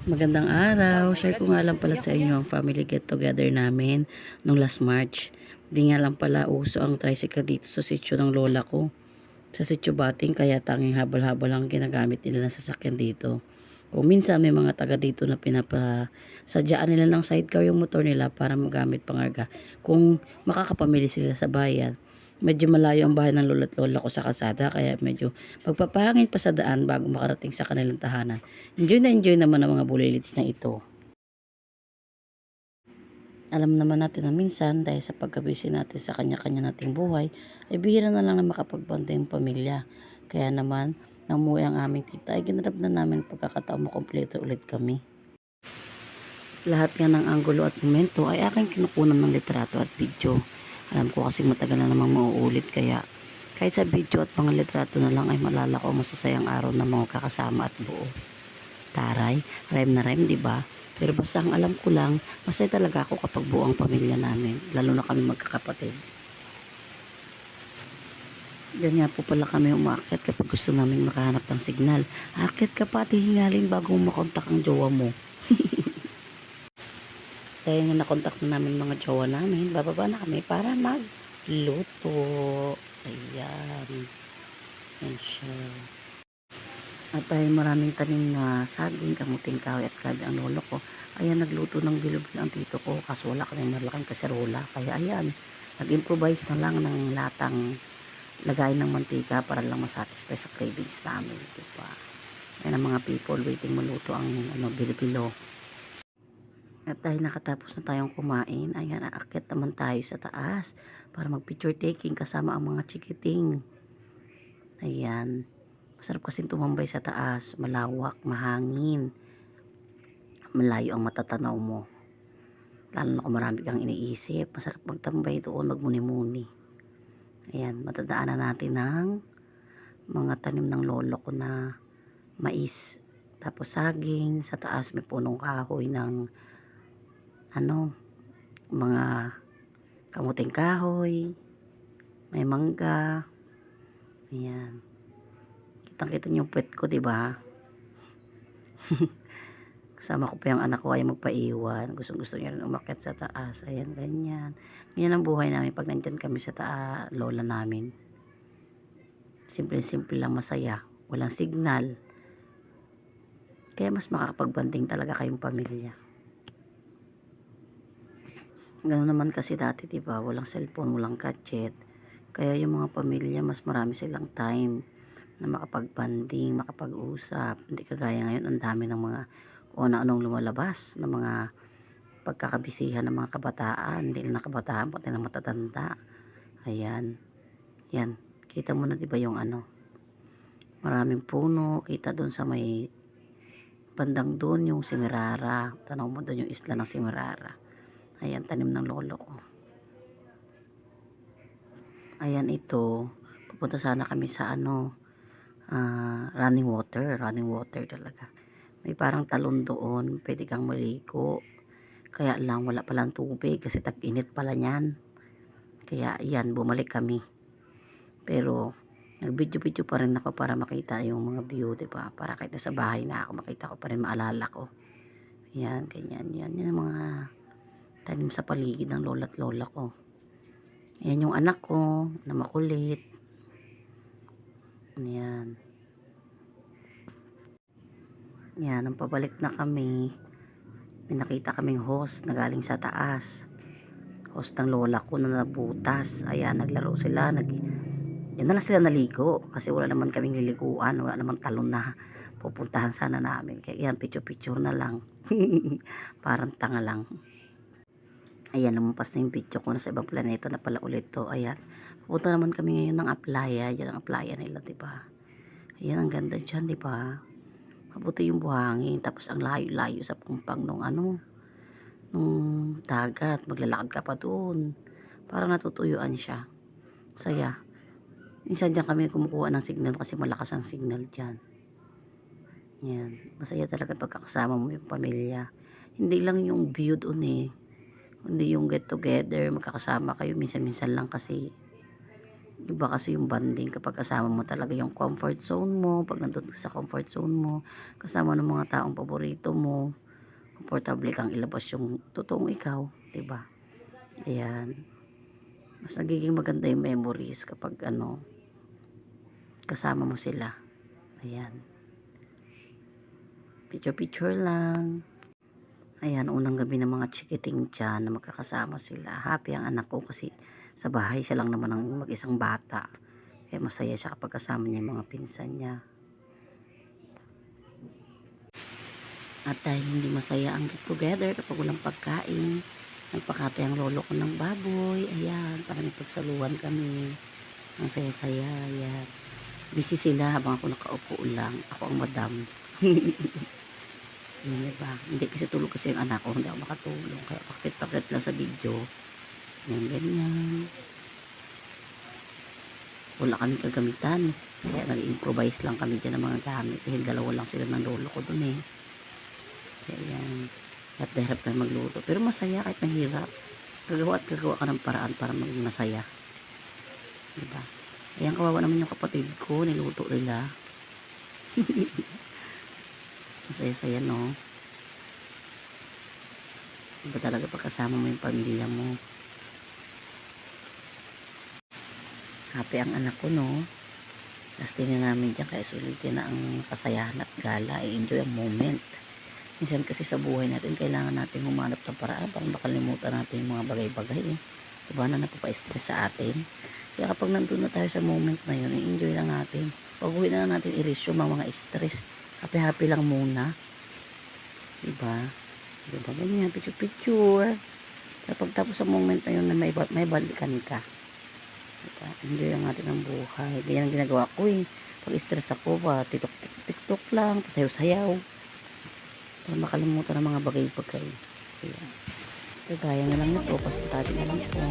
Magandang araw. Share ko nga lang pala sa inyo ang family get together namin nung last March. Di nga lang pala uso ang tricycle dito sa sitio ng lola ko. Sa sitio Bating kaya tanging habal-habal ang ginagamit nila ng sasakyan dito. Kung minsan may mga taga dito na pinapasadyaan nila ng sidecar yung motor nila para magamit pangarga kung makakapamili sila sa bayan. Medyo malayo ang bahay ng lola't lola ko sa kalsada kaya medyo magpapahangin pa sa daan bago makarating sa kanilang tahanan. Enjoy na enjoy naman ang mga bulilits na ito. Alam naman natin na minsan dahil sa pagkabisi natin sa kanya-kanya nating buhay, ay bihira na lang na makapagbanda yung pamilya. Kaya naman, nang umuwi ang aming tita ay ginarap na namin pagkakataon makompleto ulit kami. Lahat nga ng anggulo at momento ay aking kinukunan ng litrato at video. Alam ko kasi matagal na namang mauulit kaya kahit sa video at mga litrato na lang ay malala ko ang masasayang araw ng mga kakasama at buo. Taray, rhyme na rhyme, di ba? Pero basta ang alam ko lang, masaya talaga ako kapag buo ang pamilya namin, lalo na kami magkakapatid. Diyan nga po pala kami umaakyat kapag gusto namin makahanap ng signal. Aakyat ka pa at hihingalin bago makontak ang jowa mo. Dahil nga nakontak na namin mga jowa namin, bababa na kami para magluto. Ayan. Yan siya. At dahil maraming tanim na saging, kamuting kahoy at kadi ang lolo ko, ayan nagluto ng bilog ang tito ko kaso wala kami malaking kaserola. Kaya ayan, nag-improvise na lang ng latang lagay ng mantika para lang masatisfy sa cravings namin. Diba? Ayan ang mga people waiting maluto ang bilo-bilo. At dahil nakatapos na tayong kumain, ayan, aakyat naman tayo sa taas para mag-picture taking kasama ang mga chikiting. Ayan. Masarap kasing tumambay sa taas, malawak, mahangin, malayo ang matatanaw mo. Lalo na kung marami kang iniisip, masarap magtambay doon, magmuni-muni. Ayan, matadaanan natin ng mga tanim ng lolo ko na mais. Tapos saging, sa taas may punong kahoy ng mga kamuting kahoy, may mangga. Ayan. Kitang-kita niyo yung puwet ko, 'di ba? Kasama ko pa yung anak ko ay magpaiwan. Gustong-gusto niya rin umakyat sa taas. Ayan, ganyan. Ganyan ang buhay namin pag nandyan kami sa lola namin. Simple-simple lang, masaya. Walang signal. Kaya mas makakapagbanding talaga kayong pamilya. Ganoon naman kasi dati, diba? Walang cellphone, walang gadget. Kaya yung mga pamilya, mas marami silang time na makapagbanding, makapag-usap. Hindi kagaya ngayon, ang dami ng mga kung ano-anong lumalabas ng mga pagkakabisihan ng mga kabataan, hindi lang na kabataan pati na matatanda. Ayan, yan, kita mo na, diba, yung maraming puno, kita doon sa may bandang doon yung Semirara, tanaw mo doon yung isla ng Semirara. Ayan, tanim ng lolo ko. Ayan, ito, pupunta sana kami sa running water talaga. May parang talon doon, pwede kang maligo. Kaya lang wala palang tubig kasi tag-init pala niyan. Kaya yan, bumalik kami. Pero nag-video-video pa rin ako para makita yung mga view, diba? Para kahit sa bahay na ako, makita ko pa rin, maalala ko. Yan, ganyan. Yan yung mga tanim sa paligid ng lola't lola ko. Yan yung anak ko na makulit. Yan. Yan, nang pabalik na kami, may nakita kaming hose na galing sa taas. Hose ng lola ko na nabutas. Ayan, naglaro sila. Yan na lang sila naligo. Kasi wala naman kaming liliguan. Wala naman talon na pupuntahan sana namin. Kaya yan, picture-picture na lang. Parang tanga lang. Ayan, lumampas na yung video ko. Nasa ibang planeta na pala ulit to. Ayan. Pupunta naman kami ngayon ng Aplaya. Yan ang Aplaya nila, diba? Ayan, ang ganda dyan, diba? Mabuti yung buhangin. Tapos ang layo-layo sa pumpang nung nung dagat. Maglalakad ka pa doon. Parang natutuyuan siya. Saya. Minsan dyan kami kumukuha ng signal kasi malakas ang signal dyan. Yan. Masaya talaga pagkakasama mo yung pamilya. Hindi lang yung view doon Hindi yung get together, magkakasama kayo minsan-minsan lang kasi Iba kasi yung bonding kapag kasama mo talaga yung comfort zone mo, pag nandun ka sa comfort zone mo, kasama ng mga taong paborito mo, komportable kang ilabas yung totoong ikaw, 'di ba? Ayan. Mas nagiging maganda yung memories kapag kasama mo sila. Ayan. Picture-picture lang. Ayan, unang gabi ng mga chikiting tiyan na magkakasama sila. Happy ang anak ko kasi sa bahay siya lang naman ang mag-isang bata. Kaya masaya siya kapag kasama niya yung mga pinsan niya. At dahil hindi masaya ang get together kapag walang pagkain, nagpakatay ang lolo ko ng baboy. Ayan, para may pagsaluhan kami. Ang saya-saya. Ayan. Busy sila habang ako nakaupo lang. Ako ang madam. Yun, diba? Hindi kasi tulog kasi yung anak ko. Hindi ako makatulog. Kaya pakit-pakit lang sa video. Yan, ganyan. Wala kami kagamitan. Kaya nag-improvise lang kami dyan ng mga gamit. Dahil dalawa lang sila ng lolo ko dun eh. Kaya yan. At dahil kami magluto. Pero masaya kahit mahirap. Gagawa at gagawa ka ng paraan para maging masaya. Diba? Ayan, kawawa naman yung kapatid ko. Niluto nila. Masaya-saya, no? Iba talaga pagkasama mo yung pamilya mo. Happy ang anak ko, no? Last din na namin dyan, kaya sulitin na ang kasayahan at gala. I-enjoy ang moment. Minsan kasi sa buhay natin, kailangan natin humanap ng paraan para makalimutan natin yung mga bagay-bagay. Diba na napapa-stress sa atin? Kaya kapag nandun na tayo sa moment na yun, i-enjoy lang natin. Pag-uwi na natin, i-resume ang mga stress. Happy-happy lang muna. Diba? Diba? Ganyan, picture-picture. Kapag tapos sa moment na yun, na may balikan ka. Diba? Enjoy lang natin ang buhay. Ganyan ang ginagawa ko eh. Pag stress ako, tiktok lang, pasayaw-sayaw. Para makalimutan ang mga bagay-bagay. Kaya, gaya na lang ito, pasitabi na lang po.